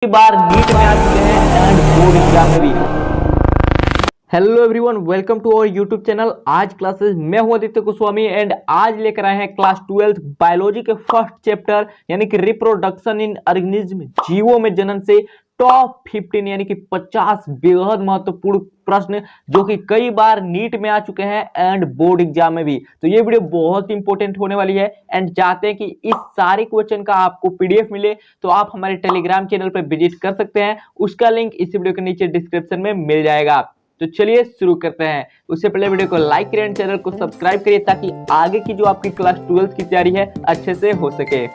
बार NEET में आ चुके हैं एंड बोर्ड एग्जाम में भी। Hello everyone, welcome to our YouTube channel आज क्लासेस। मैं हूं आदित्य गोस्वामी एंड आज लेकर आए हैं क्लास 12 बायोलॉजी के फर्स्ट चैप्टर यानी कि रिप्रोडक्शन इन ऑर्गेनिज्म, जीवों में जनन से टॉप 15 यानी कि 50 बेहद महत्वपूर्ण प्रश्न जो कि कई बार नीट में आ चुके हैं एंड बोर्ड एग्जाम में भी। तो ये वीडियो बहुत इंपॉर्टेंट होने वाली है एंड चाहते हैं कि इस सारे क्वेश्चन का आपको पीडीएफ मिले तो आप हमारे टेलीग्राम चैनल पर विजिट कर सकते हैं। उसका लिंक इस वीडियो के नीचे डिस्क्रिप्शन में मिल जाएगा। तो चलिए शुरू करते हैं। उससे पहले वीडियो को लाइक करें, चैनल को सब्सक्राइब करिए ताकि आगे की जो आपकी क्लास 12 की तैयारी है अच्छे से हो सके।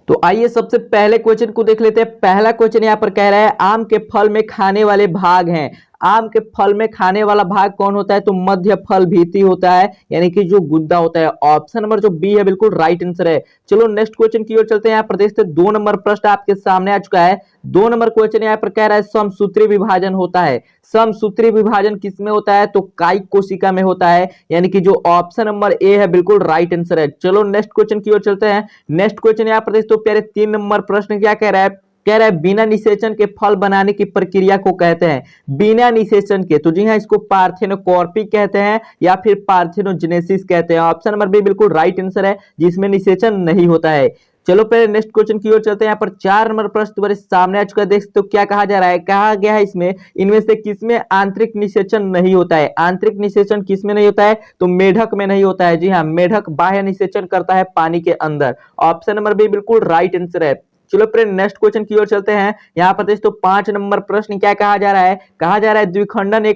तो आइए सबसे पहले क्वेश्चन को देख लेते हैं। पहला क्वेश्चन यहाँ पर कह रहा है आम के फल में खाने वाले भाग हैं। आम के फल में खाने वाला भाग कौन होता है? तो मध्य फल भीति होता है यानी कि जो गुद्दा होता है। ऑप्शन नंबर जो बी है बिल्कुल राइट आंसर है। चलो नेक्स्ट क्वेश्चन की ओर चलते हैं। यहाँ पर देखते हैं 2 नंबर प्रश्न आपके सामने आ चुका है। 2 नंबर क्वेश्चन यहाँ पर कह रहा है समसूत्री विभाजन होता है। समसूत्री विभाजन किसमें होता है? तो कायिक कोशिका में होता है यानी कि जो ऑप्शन नंबर ए है बिल्कुल राइट आंसर है। चलो नेक्स्ट क्वेश्चन की ओर चलते हैं। नेक्स्ट क्वेश्चन यहाँ पर देखते हो प्यारे 3 नंबर प्रश्न क्या कह रहा है? कह रहा है बिना निषेचन के फल बनाने की प्रक्रिया को कहते हैं। बिना निषेचन के, तो जी हाँ, इसको पार्थेनोकॉर्पी कहते हैं या फिर पार्थेनोजेनेसिस कहते हैं। ऑप्शन नंबर बी बिल्कुल राइट आंसर है जिसमें निषेचन नहीं होता है। चलो पहले नेक्स्ट क्वेश्चन की ओर चलते हैं। यहाँ पर 4 नंबर प्रश्न तुम्हारे सामने आ चुका है। देख तो क्या कहा जा रहा है? कहा गया है इसमें इनमें से किसमें आंतरिक निषेचन नहीं होता है? आंतरिक निषेचन किसमें नहीं होता है? तो मेढक में नहीं होता है। जी हाँ, मेढक बाह्य निषेचन करता है पानी के अंदर। ऑप्शन नंबर बी बिल्कुल राइट आंसर है। चलो फिर नेक्स्ट क्वेश्चन की ओर चलते हैं। यहाँ पर दोस्तों 5 नंबर प्रश्न क्या कहा जा रहा है? कहा जा रहा है द्विखंडन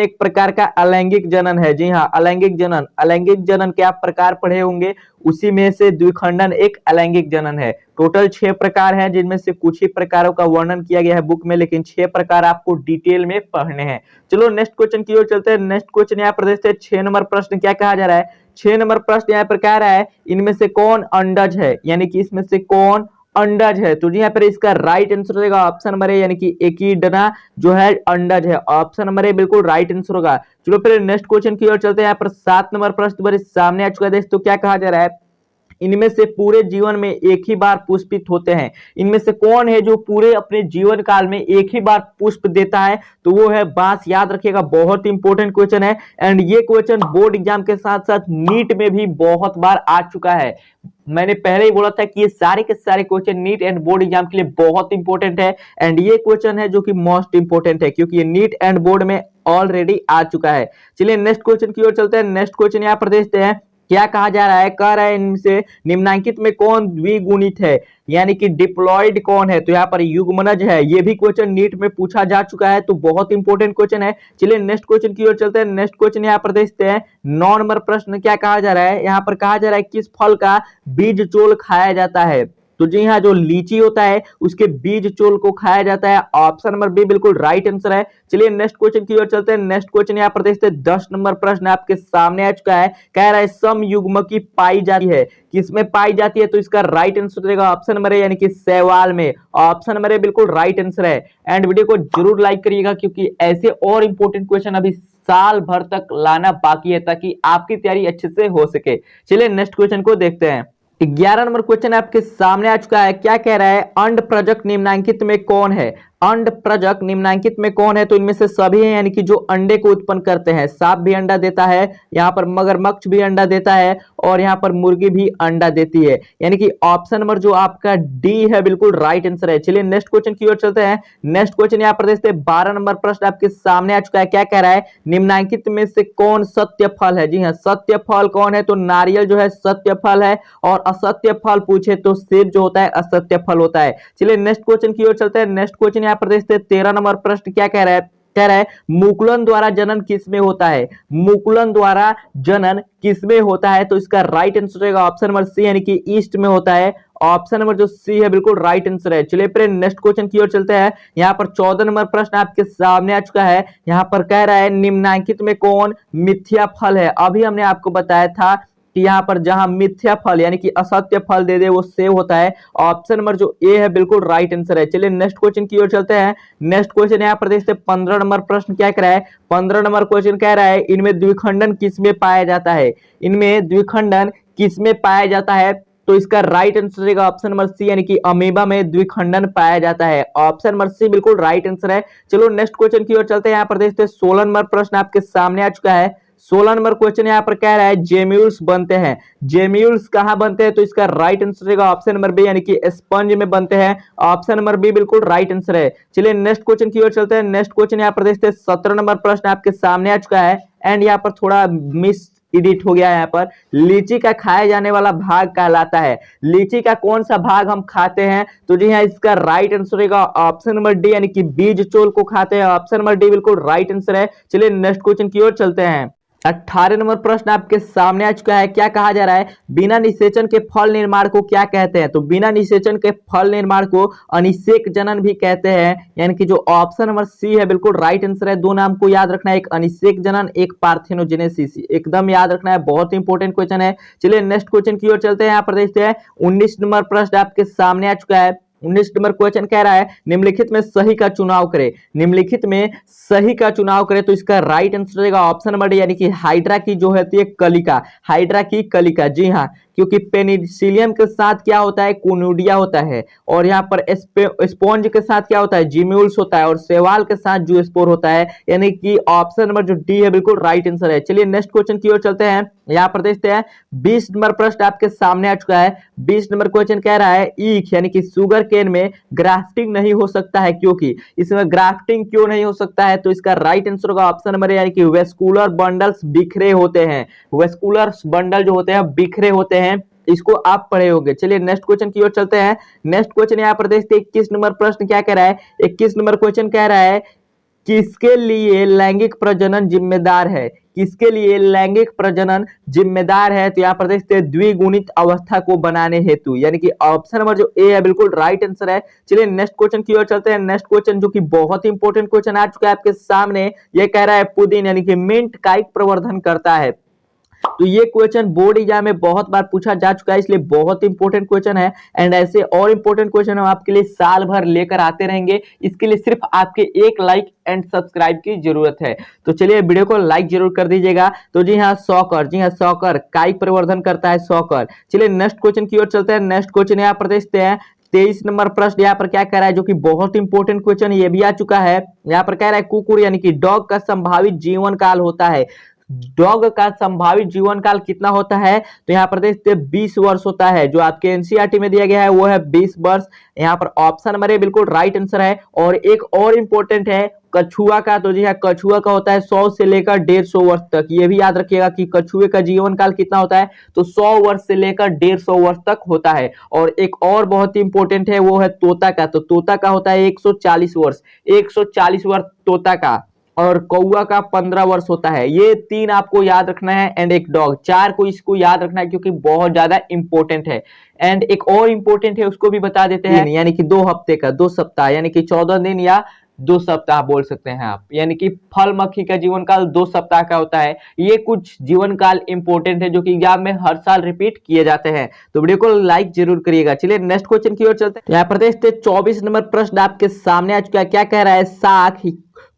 एक प्रकार का अलैंगिक जनन है। जी हाँ, अलैंगिक जनन के आप प्रकार पढ़े होंगे, उसी में से द्विखंडन एक अलैंगिक जनन है। टोटल 6 प्रकार हैं जिनमें से कुछ ही प्रकारों का वर्णन किया गया है बुक में, लेकिन 6 प्रकार आपको डिटेल में पढ़ने हैं। चलो नेक्स्ट क्वेश्चन की ओर चलते हैं। नेक्स्ट क्वेश्चन यहाँ पर देखते हैं 6 नंबर प्रश्न क्या कहा जा रहा है? 6 नंबर प्रश्न यहाँ पर कह रहा है इनमें से कौन अंडज है, यानी कि इसमें से कौन अंडज है? तो जी यहाँ पर इसका राइट आंसर हो जाएगा ऑप्शन नंबर ए यानी कि एकिडना जो है अंडज है। ऑप्शन नंबर ए बिल्कुल राइट आंसर होगा। चलो फिर नेक्स्ट क्वेश्चन की ओर चलते हैं। यहाँ पर 7 नंबर प्रश्न तुम्हारे सामने आ चुका है। तो क्या कहा जा रहा है? इनमें से पूरे जीवन में एक ही बार पुष्पित होते हैं। इनमें से कौन है जो पूरे अपने जीवन काल में एक ही बार पुष्प देता है? तो वो है बांस। याद रखिएगा, बहुत इंपॉर्टेंट क्वेश्चन है एंड ये क्वेश्चन बोर्ड एग्जाम के साथ साथ नीट में भी बहुत बार आ चुका है। मैंने पहले ही बोला था कि ये सारे के सारे question neat and board exam के लिए बहुत इंपॉर्टेंट है एंड ये क्वेश्चन है जो कि मोस्ट इंपॉर्टेंट है क्योंकि ये नीट एंड बोर्ड में ऑलरेडी आ चुका है। चलिए नेक्स्ट क्वेश्चन की ओर चलते हैं। नेक्स्ट क्वेश्चन यहाँ पर देखते हैं क्या कहा जा रहा है? कह रहा है इनसे निम्नलिखित में कौन द्विगुणित है, यानी कि डिप्लॉयड कौन है? तो यहाँ पर युग्मनज है। ये भी क्वेश्चन नीट में पूछा जा चुका है, तो बहुत इंपॉर्टेंट क्वेश्चन है। चलिए नेक्स्ट क्वेश्चन की ओर चलते हैं। नेक्स्ट क्वेश्चन यहाँ पर देखते हैं 9 नंबर प्रश्न क्या कहा जा रहा है? यहाँ पर कहा जा रहा है किस फल का बीज चोल खाया जाता है? तो जी हाँ, जो लीची होता है उसके बीज चोल को खाया जाता है। ऑप्शन नंबर बी बिल्कुल राइट आंसर है। चलिए नेक्स्ट क्वेश्चन की ओर चलते हैं। नेक्स्ट क्वेश्चन यहाँ पर देखते हैं 10 नंबर प्रश्न आपके सामने आ चुका है। कह रहा है समयुग्मकी पाई जाती है। किसमें पाई जाती है? तो इसका राइट आंसर रहेगा ऑप्शन नंबर ए यानी कि शैवाल में। ऑप्शन नंबर ए बिल्कुल राइट आंसर है एंड वीडियो को जरूर लाइक करिएगा क्योंकि ऐसे और इंपॉर्टेंट क्वेश्चन अभी साल भर तक लाना बाकी है ताकि आपकी तैयारी अच्छे से हो सके। चलिए नेक्स्ट क्वेश्चन को देखते हैं। 11 नंबर क्वेश्चन आपके सामने आ चुका है। क्या कह रहा है? अंड प्रजक निम्नलिखित में कौन है? अंड प्रजक निम्नलिखित में कौन है? तो इनमें से सभी हैं यानी कि जो अंडे को उत्पन्न करते हैं। सांप भी अंडा देता है, यहाँ पर मगरमच्छ भी अंडा देता है और यहाँ पर मुर्गी भी अंडा देती है, यानी कि ऑप्शन नंबर जो आपका डी है बिल्कुल राइट आंसर है। चलिए नेक्स्ट क्वेश्चन की ओर चलते हैं। नेक्स्ट क्वेश्चन यहाँ पर देखते हैं 12 नंबर प्रश्न आपके सामने आ चुका है। क्या कह रहा है? निम्नलिखित में से कौन सत्य फल है? जी हाँ, सत्य फल कौन है? तो नारियल जो है सत्य फल है और असत्य फल पूछे तो सेब जो होता है असत्य फल होता है। चलिए नेक्स्ट क्वेश्चन की ओर चलते हैं। नेक्स्ट क्वेश्चन यहाँ पर देखते हैं 13 नंबर प्रश्न क्या कह रहा है? कह रहा है मुकुलन द्वारा जनन किसमें होता है? मुकुलन द्वारा जनन किसमें होता है? तो इसका राइट आंसर रहेगा ऑप्शन नंबर सी यानी कि ईस्ट में होता है। ऑप्शन नंबर जो सी है बिल्कुल राइट आंसर है। चलिए फिर नेक्स्ट क्वेश्चन की ओर चलते हैं। यहाँ पर 14 नंबर प्रश्न आपके सामने आ चुका है। यहाँ पर कह रहा है निम्नलिखित में कौन मिथ्या फल है? अभी हमने आपको बताया था कि यहाँ पर जहां मिथ्या फल यानी कि असत्य फल दे दे वो सेव होता है। ऑप्शन नंबर जो ए है बिल्कुल राइट आंसर है। चलिए नेक्स्ट क्वेश्चन की ओर चलते हैं। नेक्स्ट क्वेश्चन यहाँ पर देखते हैं 15 नंबर प्रश्न क्या कह रहा है? 15 नंबर क्वेश्चन कह रहा है इनमें द्विखंडन किसमें पाया जाता है? इनमें द्विखंडन किसमें पाया जाता है? तो इसका राइट आंसर रहेगा ऑप्शन नंबर सी, यानी कि अमीबा में द्विखंडन पाया जाता है। ऑप्शन नंबर सी बिल्कुल राइट आंसर है। चलो नेक्स्ट क्वेश्चन की ओर चलते हैं। यहाँ पर देखते हैं 16 नंबर प्रश्न आपके सामने आ चुका है। 16 नंबर क्वेश्चन यहाँ पर कह रहा है जेम्यूल्स बनते हैं। जेम्यूल्स कहाँ बनते हैं? तो इसका राइट आंसर रहेगा ऑप्शन नंबर बी, यानी कि स्पंज में बनते हैं। ऑप्शन नंबर बी बिल्कुल राइट आंसर है। चलिए नेक्स्ट क्वेश्चन की ओर चलते हैं। नेक्स्ट क्वेश्चन यहाँ पर देखते हैं 17 नंबर प्रश्न आपके सामने आ चुका है। एंड यहाँ पर थोड़ा मिस एडिट हो गया है। यहाँ पर लीची का खाया जाने वाला भाग कहलाता है। लीची का कौन सा भाग हम खाते हैं? तो जी हाँ, इसका राइट आंसर रहेगा ऑप्शन नंबर डी, यानी कि बीज चोल को खाते हैं। ऑप्शन नंबर डी बिल्कुल राइट आंसर है। चलिए नेक्स्ट क्वेश्चन की ओर चलते हैं। 18 नंबर प्रश्न आपके सामने आ चुका है। क्या कहा जा रहा है? बिना निषेचन के फल निर्माण को क्या कहते हैं? तो बिना निषेचन के फल निर्माण को अनिषेक जनन भी कहते हैं, यानी कि जो ऑप्शन नंबर सी है बिल्कुल राइट आंसर है। दो नाम को याद रखना है, एक अनिषेक जनन, एक पार्थेनोजेनेसिस, एकदम याद रखना है, बहुत इंपॉर्टेंट क्वेश्चन है। चलिए नेक्स्ट क्वेश्चन की ओर चलते हैं। यहाँ पर देखते हैं 19 नंबर प्रश्न आपके सामने आ चुका है। 19 नंबर क्वेश्चन कह रहा है निम्नलिखित में सही का चुनाव करें। निम्नलिखित में सही का चुनाव करें, तो इसका राइट आंसर रहेगा ऑप्शन नंबर डी, यानी कि हाइड्रा की जो होती है कलिका, हाइड्रा की कलिका। जी हाँ, क्योंकि पेनिसिलियम के साथ क्या होता है? कोनुडिया होता है। और यहाँ पर स्पॉन्ज के साथ क्या होता है? जिम्यूल्स होता है। और सेवाल के साथ जूस्पोर होता है, यानी कि ऑप्शन नंबर जो डी है बिल्कुल राइट आंसर है। चलिए नेक्स्ट क्वेश्चन की ओर चलते हैं। यहाँ पर देखते हैं 20 नंबर प्रश्न आपके सामने आ चुका है। 20 नंबर क्वेश्चन कह रहा है ईख यानी कि शुगर केन में ग्राफ्टिंग नहीं हो सकता है, क्योंकि इसमें ग्राफ्टिंग क्यों नहीं हो सकता है? तो इसका राइट आंसर होगा ऑप्शन नंबर, यानी कि वेस्कुलर बंडल्स बिखरे होते हैं। वेस्कुलर बंडल जो होते हैं बिखरे होते हैं, इसको आप पढ़े होंगे। चलिए नेक्स्ट क्वेश्चन की ओर चलते हैं। नेक्स्ट क्वेश्चन यहाँ पर देखते हैं 21 नंबर प्रश्न क्या कह रहा है। 21 नंबर क्वेश्चन कह रहा है किसके लिए लैंगिक प्रजनन जिम्मेदार है? किसके लिए लैंगिक प्रजनन जिम्मेदार है? तो यहाँ पर देखते हैं द्विगुणित अवस्था को बनाने हेतु, यानी कि ऑप्शन नंबर जो ए है बिल्कुल राइट आंसर है। चलिए नेक्स्ट क्वेश्चन की ओर चलते हैं। नेक्स्ट क्वेश्चन जो कि बहुत इंपॉर्टेंट क्वेश्चन आ चुका है आपके सामने, ये कह रहा है पुदीन यानी कि मिंट कायिक प्रवर्धन करता है। तो ये क्वेश्चन बोर्ड एग्जाम में बहुत बार पूछा जा चुका है, इसलिए बहुत इंपॉर्टेंट क्वेश्चन है। एंड ऐसे और इंपॉर्टेंट क्वेश्चन हम आपके लिए साल भर लेकर आते रहेंगे। इसके लिए सिर्फ आपके एक लाइक एंड सब्सक्राइब की जरूरत है। तो चलिए वीडियो को लाइक जरूर कर दीजिएगा। तो जी हाँ सॉकर, जी हाँ सॉकर कायिक प्रवर्धन करता है सॉकर। चलिए नेक्स्ट क्वेश्चन की ओर चलते हैं। नेक्स्ट क्वेश्चन यहाँ पर देखते हैं 23 नंबर प्रश्न यहाँ पर क्या कह रहा है, जो कि बहुत इंपॉर्टेंट क्वेश्चन ये भी आ चुका है। यहाँ पर कह रहा है कुकुर यानी कि डॉग का संभावित जीवन काल होता है। डॉग का संभावित जीवन काल कितना होता है? तो यहाँ पर देखते हैं 20 वर्ष होता है। जो आपके एनसीईआरटी में दिया गया है वो है 20 वर्ष। यहाँ पर ऑप्शन नंबर ए बिल्कुल राइट आंसर है। और एक और इंपॉर्टेंट है कछुआ का, तो जी हाँ कछुआ का होता है 100 से लेकर 150 वर्ष तक। ये भी याद रखिएगा कि कछुए का जीवन काल कितना होता है, तो 100 वर्ष से लेकर 150 वर्ष तक होता है। और एक और बहुत ही इंपॉर्टेंट है वो है तोता का, तो तोता का होता है 140 वर्ष, 140 वर्ष तोता का। और कौआ का 15 वर्ष होता है। ये तीन आपको याद रखना है। एंड एक डॉग, 4 को इसको याद रखना है क्योंकि बहुत ज्यादा इंपॉर्टेंट है। एंड एक और इंपॉर्टेंट है उसको भी बता देते हैं, यानी कि 2 हफ्ते का, 2 सप्ताह यानी कि 14 दिन या 2 सप्ताह बोल सकते हैं आप। यानी कि फल मक्खी का जीवन काल 2 सप्ताह का होता है। ये कुछ जीवन काल इंपॉर्टेंट है जो कि एग्जाम में हर साल रिपीट किए जाते हैं। तो वीडियो को लाइक जरूर करिएगा। चलिए नेक्स्ट क्वेश्चन की ओर चलते हैं। यहाँ पर देखते हैं 24 नंबर प्रश्न आपके सामने आ चुका है। क्या कह रहा है साख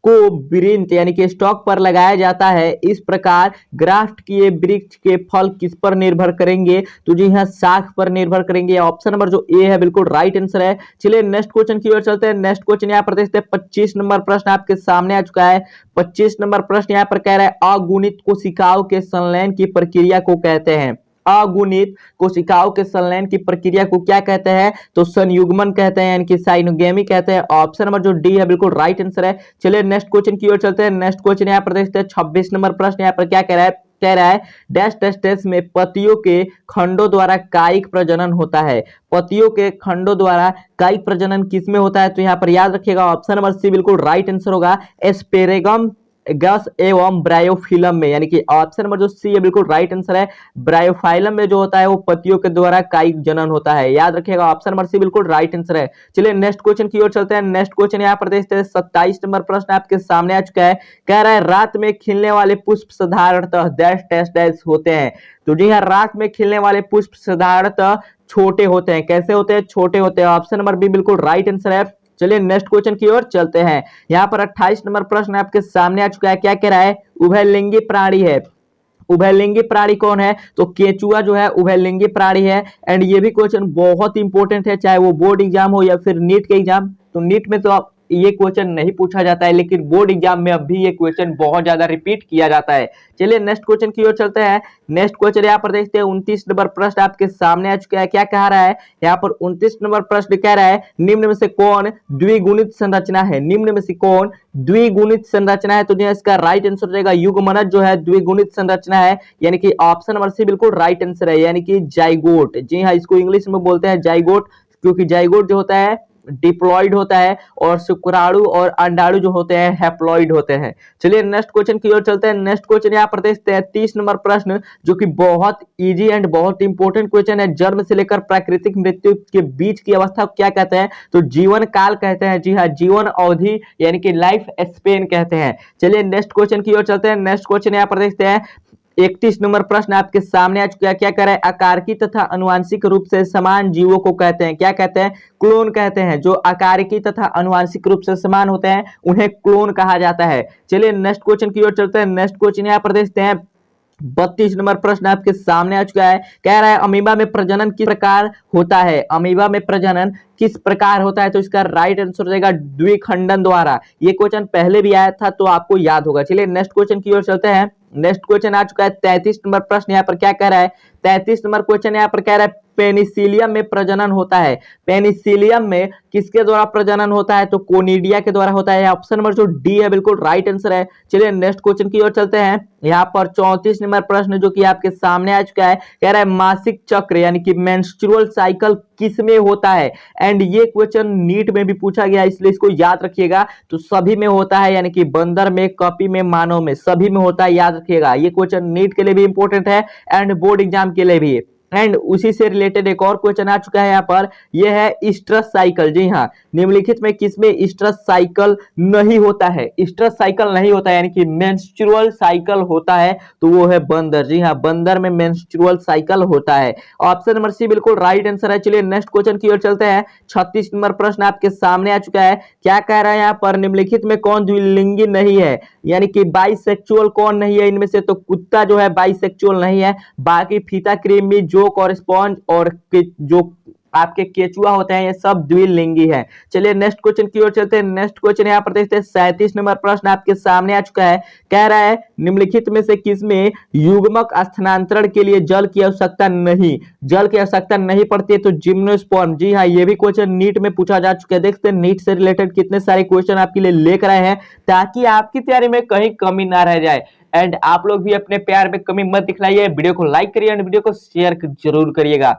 को वृंत यानी कि स्टॉक पर लगाया जाता है, इस प्रकार ग्राफ्ट किए वृक्ष के फल किस पर निर्भर करेंगे? तो जी हाँ शाख पर निर्भर करेंगे। ऑप्शन नंबर जो ए है बिल्कुल राइट आंसर है। चलिए नेक्स्ट क्वेश्चन की ओर चलते हैं। नेक्स्ट क्वेश्चन यहाँ पर देखते हैं 25 नंबर प्रश्न आपके सामने आ चुका है। 25 नंबर प्रश्न यहाँ पर कह रहा है अगुणित कोशिकाओं के संलयन की प्रक्रिया को कहते हैं। अगुणित कोशिकाओं के संलयन की प्रक्रिया को क्या कहते हैं? तो संयुग्मन कहते हैं, यानी कि साइनोगेमी कहते हैं। ऑप्शन नंबर जो डी है बिल्कुल राइट आंसर है। चलिए नेक्स्ट क्वेश्चन की ओर चलते हैं। नेक्स्ट क्वेश्चन यहाँ पर देखते हैं 26 नंबर प्रश्न यहाँ पर क्या कह रहा है, कह रहा है डैश टेस्टेस में पतियों के खंडों द्वारा कायिक प्रजनन होता है। पतियों के खंडों द्वारा कायिक प्रजनन किसमें होता है? तो यहाँ पर याद रखिएगा ऑप्शन नंबर सी बिल्कुल राइट आंसर होगा, एस्पेरेगम गैस एवं ब्रायोफिलम में, यानी कि ऑप्शन नंबर जो सी है बिल्कुल राइट आंसर है। ब्रायोफाइलम में जो होता है वो पतियों के द्वारा कायिक जनन होता है। याद रखिएगा ऑप्शन नंबर सी बिल्कुल राइट आंसर है। चलिए नेक्स्ट क्वेश्चन की ओर चलते हैं। नेक्स्ट क्वेश्चन यहाँ पर देखते हैं 27 नंबर प्रश्न आपके सामने आ चुका है। कह रहा है रात में खिलने वाले पुष्प साधारणतः डैश डैश डैश होते हैं। तो जी हाँ रात में खिलने वाले पुष्प साधारणतः छोटे होते हैं। कैसे होते हैं? छोटे होते हैं। ऑप्शन नंबर बी बिल्कुल राइट आंसर है। चलिए नेक्स्ट क्वेश्चन की ओर चलते हैं। यहाँ पर 28 नंबर प्रश्न आपके सामने आ चुका है। क्या कह रहा है उभयलिंगी प्राणी है। उभयलिंगी प्राणी कौन है? तो केचुआ जो है उभयलिंगी प्राणी है। एंड ये भी क्वेश्चन बहुत इंपॉर्टेंट है, चाहे वो बोर्ड एग्जाम हो या फिर नीट के एग्जाम। तो नीट में तो आप ये क्वेश्चन नहीं पूछा जाता है, लेकिन बोर्ड एग्जाम में अब भी ये क्वेश्चन बहुत ज्यादा रिपीट किया जाता है। चलिए नेक्स्ट क्वेश्चन की ओर चलते हैं। नेक्स्ट क्वेश्चन यहाँ पर देखते हैं 29 नंबर प्रश्न आपके सामने आ चुका है। क्या कह रहा है यहाँ पर? 29 नंबर प्रश्न कह रहा है निम्न में से कौन द्विगुणित संरचना है? निम्न में से कौन द्विगुणित संरचना है? तो जो इसका राइट आंसर हो जाएगा युग्मनज जो है द्विगुणित संरचना है, यानी कि ऑप्शन नंबर सी बिल्कुल राइट आंसर है, यानी कि जाइगोट। जी हाँ, इसको इंग्लिश में बोलते हैं जाइगोट, क्योंकि जाइगोट जो होता है डिप्लॉइड होता है और शुक्राणु और अंडाणु जो होते हैं हैप्लॉइड होते हैं। चलिए नेक्स्ट क्वेश्चन की ओर चलते हैं। नेक्स्ट क्वेश्चन यहाँ पर देखते हैं 30 नंबर प्रश्न, जो कि बहुत इजी एंड बहुत इंपॉर्टेंट क्वेश्चन है। जन्म से लेकर प्राकृतिक मृत्यु के बीच की अवस्था को क्या कहते हैं? तो जीवन काल कहते हैं। जी हाँ, जीवन अवधि यानी कि लाइफ स्पेन कहते हैं। चलिए नेक्स्ट क्वेश्चन की ओर चलते हैं। नेक्स्ट क्वेश्चन यहाँ पर देखते हैं 31 नंबर प्रश्न आपके सामने आ चुका है। क्या कह रहा है? आकारिकी तथा अनुवांशिक रूप से समान जीवों को कहते हैं, क्या कहते हैं? क्लोन कहते हैं। जो आकारिकी तथा अनुवांशिक रूप से समान होते हैं उन्हें क्लोन कहा जाता है। चलिए नेक्स्ट क्वेश्चन की ओर चलते हैं। नेक्स्ट क्वेश्चन यहाँ पर देखते हैं 32 नंबर प्रश्न आपके सामने आ चुका है। कह रहा है अमीबा में प्रजनन किस प्रकार होता है? अमीबा में प्रजनन किस प्रकार होता है? तो इसका राइट आंसर हो जाएगा द्विखंडन द्वारा। ये क्वेश्चन पहले भी आया था तो आपको याद होगा। चलिए नेक्स्ट क्वेश्चन की ओर चलते हैं। नेक्स्ट क्वेश्चन आ चुका है 33 नंबर प्रश्न। यहाँ पर क्या कह रहा है? 33 नंबर क्वेश्चन यहाँ पर कह रहा है पेनिसिलियम में प्रजनन होता है। पेनिसिलियम में किसके द्वारा प्रजनन होता है? तो कोनिडिया के द्वारा होता है। ऑप्शन नंबर जो डी है बिल्कुल राइट आंसर है। चलिए नेक्स्ट क्वेश्चन की ओर चलते हैं। यहाँ पर 34 नंबर प्रश्न जो कि आपके सामने आ चुका है, कह रहा है मासिक चक्र यानी कि मेंस्ट्रुअल साइकिल किस में होता है? एंड ये क्वेश्चन नीट में भी पूछा गया, इसलिए इसको याद रखिएगा। तो सभी में होता है, यानी कि बंदर में, कॉपी में, मानव में, सभी में होता है, याद रखिएगा। ये क्वेश्चन नीट के लिए भी इंपॉर्टेंट है एंड बोर्ड एग्जाम के लिए भी। एंड उसी से रिलेटेड एक और क्वेश्चन आ चुका है यहाँ पर, यह है स्ट्रेस साइकिल। जी हाँ, निम्नलिखित में किसमें स्ट्रेस साइकिल नहीं होता है? स्ट्रेस साइकिल नहीं होता है, यानी कि मेंस्ट्रुअल साइकिल होता है, तो वो है बंदर। जी हाँ, बंदर में मेंस्ट्रुअल साइकिल होता है। ऑप्शन नंबर सी बिल्कुल राइट आंसर है। चलिए नेक्स्ट क्वेश्चन की ओर चलते हैं। 36 नंबर प्रश्न आपके सामने आ चुका है। क्या कह रहा है यहाँ पर? निम्नलिखित में कौन द्विलिंगी नहीं है, यानी कि बाइसेक्सुअल कौन नहीं है इनमें से? तो कुत्ता जो है बाइसेक्सुअल नहीं है। बाकी फीता कृमि, जोक और स्पॉन्ज और जो आपके केचुआ होते हैं ये सब द्विलिंगी है। चलिए नेक्स्ट क्वेश्चन की ओर चलते हैं। नेक्स्ट क्वेश्चन यहाँ पर देखते हैं 37 नंबर प्रश्न आपके सामने आ चुका है। कह रहा है निम्नलिखित में से किसमें युग्मक स्थानांतरण के लिए जल की आवश्यकता नहीं, जल की आवश्यकता नहीं पड़ती है? तो जिम्नोस्पर्म। जी हाँ, ये भी क्वेश्चन नीट में पूछा जा चुका है। देखते हैं नीट से रिलेटेड कितने सारे क्वेश्चन आपके लिए लेकर आए हैं, ताकि आपकी तैयारी में कहीं कमी ना रह जाए। एंड आप लोग भी अपने प्यार में कमी मत दिखलाइए। वीडियो को लाइक करिए एंड वीडियो को शेयर जरूर करिएगा।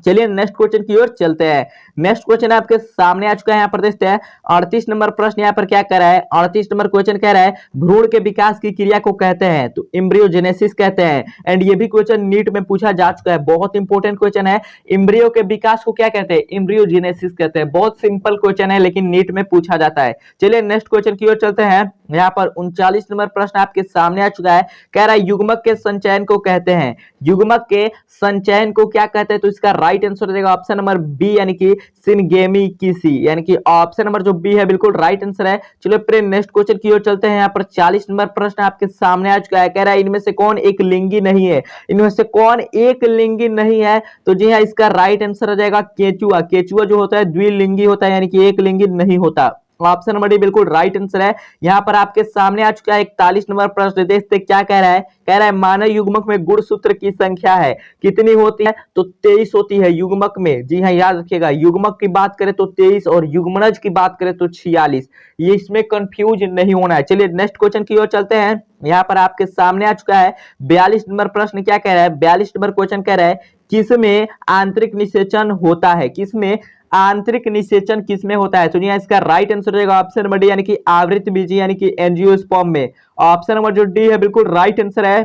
चलिए नेक्स्ट क्वेश्चन की ओर चलते हैं। नेक्स्ट क्वेश्चन आपके सामने आ चुका है। यहाँ पर देखते हैं 38 नंबर प्रश्न यहाँ पर क्या कह रहा है? 38 नंबर क्वेश्चन कह रहा है भ्रूण के विकास की क्रिया को कहते हैं, तो एम्ब्रियोजेनेसिस कहते हैं। एंड ये भी क्वेश्चन नीट में पूछा जा चुका है, बहुत इंपॉर्टेंट क्वेश्चन है। एम्ब्रियो के विकास को क्या कहते हैं? एम्ब्रियोजेनेसिस कहते हैं। बहुत सिंपल क्वेश्चन है, लेकिन नीट में पूछा जाता है। चलिए नेक्स्ट क्वेश्चन की ओर चलते हैं। यहाँ पर 39 नंबर प्रश्न आपके सामने आ चुका है। कह रहा है युग्मक के संचयन को कहते हैं, युग्मक के संचयन को क्या कहते हैं? तो इसका राइट आंसर हो जाएगा ऑप्शन नंबर बी, यानी कि सिनगेमिकीसी, यानी कि ऑप्शन नंबर जो बी है बिल्कुल राइट आंसर है। चलो फिर नेक्स्ट क्वेश्चन की ओर चलते हैं। यहाँ पर 40 नंबर प्रश्न आपके सामने आ चुका है। कह रहा है इनमें से कौन एक लिंगी नहीं है? इनमें से कौन एक लिंगी नहीं है? तो जी हाँ, इसका राइट आंसर हो जाएगा केचुआ। केचुआ जो होता है द्विलिंगी होता है, यानी कि एक लिंगी नहीं होता। ऑप्शन नंबर डी बिल्कुल राइट आंसर है। यहाँ पर आपके सामने आ चुका है 41 नंबर प्रश्न। देखते क्या कह रहा है? कह रहा है मानव युग्मक में गुणसूत्र की संख्या है कितनी होती है? तो 23 होती है युग्मक में। जी हाँ, याद रखिएगा, युग्मक की बात करें तो 23 और युग्मनज की बात करें तो 46। ये इसमें कंफ्यूज नहीं होना है। चलिए नेक्स्ट क्वेश्चन की ओर चलते हैं। यहाँ पर आपके सामने आ चुका है 42 नंबर प्रश्न। क्या कह रहा है? 42 नंबर क्वेश्चन कह रहा है किसमें आंतरिक निषेचन होता है? किसमें आंतरिक निषेचन किसमें होता है? तो यहाँ इसका राइट आंसर हो जाएगा ऑप्शन नंबर डी, यानी कि आवृत बीजी, यानी कि एंजियोस्पर्म में। ऑप्शन नंबर जो डी है बिल्कुल राइट आंसर है।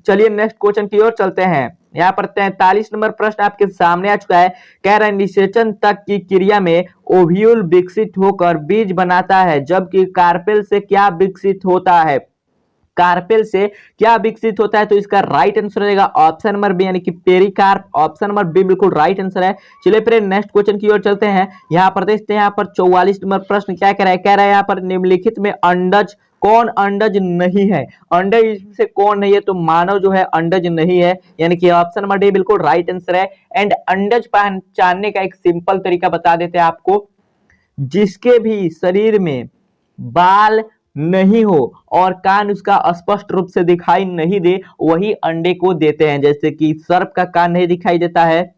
चलिए नेक्स्ट क्वेश्चन की ओर चलते हैं। यहाँ पर 43 नंबर प्रश्न आपके सामने आ चुका है। कह रहा है निषेचन तक की क्रिया में ओव्यूल विकसित होकर बीज बनाता है, जबकि कार्पेल से क्या विकसित होता है? कार्पेल से क्या विकसित होता है? तो इसका राइट आंसर हो जाएगा ऑप्शन नंबर बी, यानी कि पेरिकार्प। ऑप्शन नंबर बी बिल्कुल राइट आंसर है। चलिए फिर नेक्स्ट क्वेश्चन की ओर चलते हैं। यहाँ पर देखते हैं, यहाँ पर 44 नंबर प्रश्न क्या कह रहा है? कह रहा है यहाँ पर निम्नलिखित में अंडज कौन अंडज नहीं है? अंडज इसमें से कौन नहीं है? तो मानव जो है अंडज नहीं है, यानी कि ऑप्शन नंबर डी बिल्कुल राइट आंसर है। एंड अंडज पहचानने का एक सिंपल तरीका बता देते हैं आपको, जिसके भी शरीर में बाल नहीं हो और कान उसका स्पष्ट रूप से दिखाई नहीं दे, वही अंडे को देते हैं। जैसे कि सर्प का कान नहीं दिखाई देता है,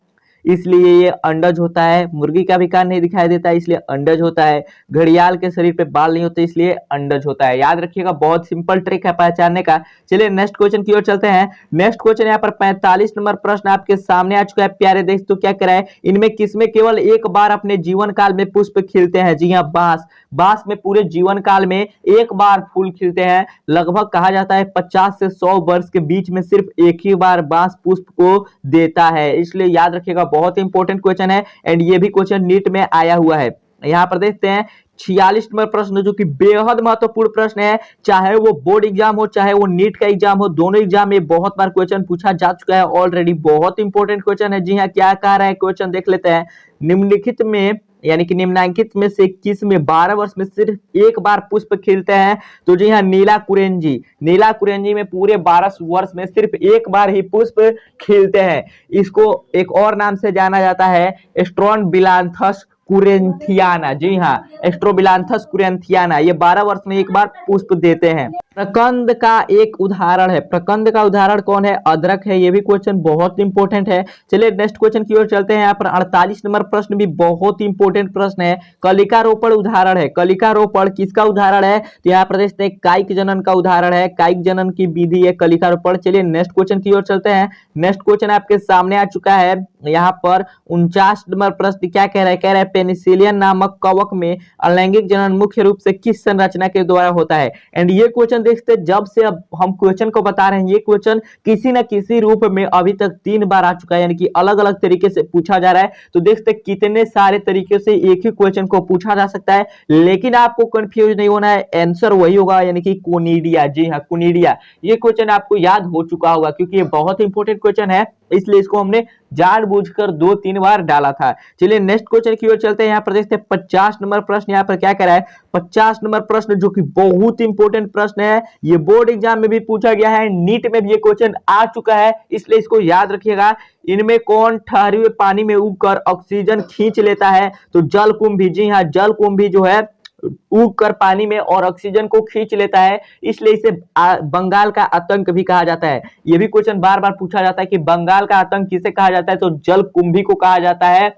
इसलिए ये अंडज होता है। मुर्गी का भी कान नहीं दिखाई देता है, इसलिए अंडज होता है। घड़ियाल के शरीर पे बाल नहीं होते, इसलिए अंडज होता है। याद रखिएगा, बहुत सिंपल ट्रिक है पहचानने का। चलिए नेक्स्ट क्वेश्चन की ओर चलते हैं। नेक्स्ट क्वेश्चन यहाँ पर 45 नंबर प्रश्न आपके सामने आ चुका है। प्यारे देख तो क्या करा है, इनमें किसमें केवल एक बार अपने जीवन काल में पुष्प खिलते हैं? जी हाँ, बांस। बांस में पूरे जीवन काल में एक बार फूल खिलते हैं। लगभग कहा जाता है 50 से 100 वर्ष के बीच में सिर्फ एक ही बार बांस पुष्प को देता है, इसलिए याद रखिएगा, बहुत इंपॉर्टेंट क्वेश्चन है। एंड ये भी क्वेश्चन नीट में आया हुआ है। यहाँ पर देखते हैं 46 नंबर प्रश्न, जो कि बेहद महत्वपूर्ण प्रश्न है। चाहे वो बोर्ड एग्जाम हो, चाहे वो नीट का एग्जाम हो, दोनों एग्जाम में बहुत बार क्वेश्चन पूछा जा चुका है ऑलरेडी। बहुत इंपॉर्टेंट क्वेश्चन है। जी हाँ, क्या कह रहा है क्वेश्चन, देख लेते हैं। निम्नलिखित में, यानी कि निम्नांकित में से किस में 12 वर्ष में सिर्फ एक बार पुष्प खिलते हैं? तो जी हाँ, नीला कुरेंजी। नीला कुरेंजी में पूरे 12 वर्ष में सिर्फ एक बार ही पुष्प खिलते हैं। इसको एक और नाम से जाना जाता है, स्ट्रोनबिलांथस कुरेंथियाना। जी हाँ, स्ट्रोबिलांथस कुरेंथियाना। ये 12 वर्ष में एक बार पुष्प देते हैं। प्रकंद का एक उदाहरण है। प्रकंद का उदाहरण कौन है? अदरक है। ये भी क्वेश्चन बहुत इंपॉर्टेंट है। चलिए नेक्स्ट क्वेश्चन की ओर चलते हैं। यहाँ पर 48 नंबर प्रश्न भी बहुत इंपॉर्टेंट प्रश्न है। कलिका रोपण उदाहरण है। कलिका रोपण किसका उदाहरण है? तो यहाँ पर देखते हैं कायिक जनन का उदाहरण है। कायिक जनन की विधि है कलिका रोपण। चलिए नेक्स्ट क्वेश्चन की ओर चलते हैं। नेक्स्ट क्वेश्चन आपके सामने आ चुका है। यहाँ पर 49 नंबर प्रश्न क्या कह रहा है? कह रहा है पेनिसिलियन नामक कवक में अलैंगिक जनन मुख्य रूप से किस संरचना के द्वारा होता है? एंड ये क्वेश्चन देखते, जब से अब हम क्वेश्चन को बता रहे हैं, ये क्वेश्चन किसी न किसी रूप में अभी तक 3 बार आ चुका है, यानी कि अलग अलग तरीके से पूछा जा रहा है। तो देखते कितने सारे तरीके से एक ही क्वेश्चन को पूछा जा सकता है, लेकिन आपको कंफ्यूज नहीं होना है, आंसर वही होगा, यानी कि कोनिडिया। जी हाँ, कोनिडिया। ये क्वेश्चन आपको याद हो चुका होगा, क्योंकि ये बहुत इंपॉर्टेंट क्वेश्चन है, इसलिए इसको हमने जानबूझकर 2-3 बार डाला था। चलिए नेक्स्ट क्वेश्चन की ओर चलते हैं। यहाँ पर देखते हैं 50 नंबर प्रश्न यहाँ पर क्या कह रहा है। 50 नंबर प्रश्न जो कि बहुत इंपॉर्टेंट प्रश्न है, ये बोर्ड एग्जाम में भी पूछा गया है, नीट में भी ये क्वेश्चन आ चुका है, इसलिए इसको याद रखिएगा। इनमें कौन ठहरे हुए पानी में उगकर ऑक्सीजन खींच लेता है? तो जलकुंभी। जी हाँ, जलकुंभी जो है उग कर पानी में और ऑक्सीजन को खींच लेता है, इसलिए इसे बंगाल का आतंक भी कहा जाता है। यह भी क्वेश्चन बार बार पूछा जाता है कि बंगाल का आतंक किसे कहा जाता है? तो जलकुंभी को कहा जाता है।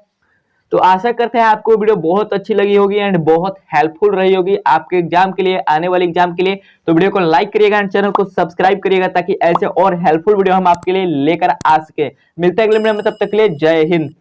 तो आशा करते हैं आपको वीडियो बहुत अच्छी लगी होगी एंड बहुत हेल्पफुल रही होगी आपके एग्जाम के लिए, आने वाले एग्जाम के लिए। तो वीडियो को लाइक करिएगा एंड चैनल को सब्सक्राइब करिएगा, ताकि ऐसे और हेल्पफुल वीडियो हम आपके लिए लेकर आ सके। मिलते हैं अगले वीडियो में, तब तक के लिए जय हिंद।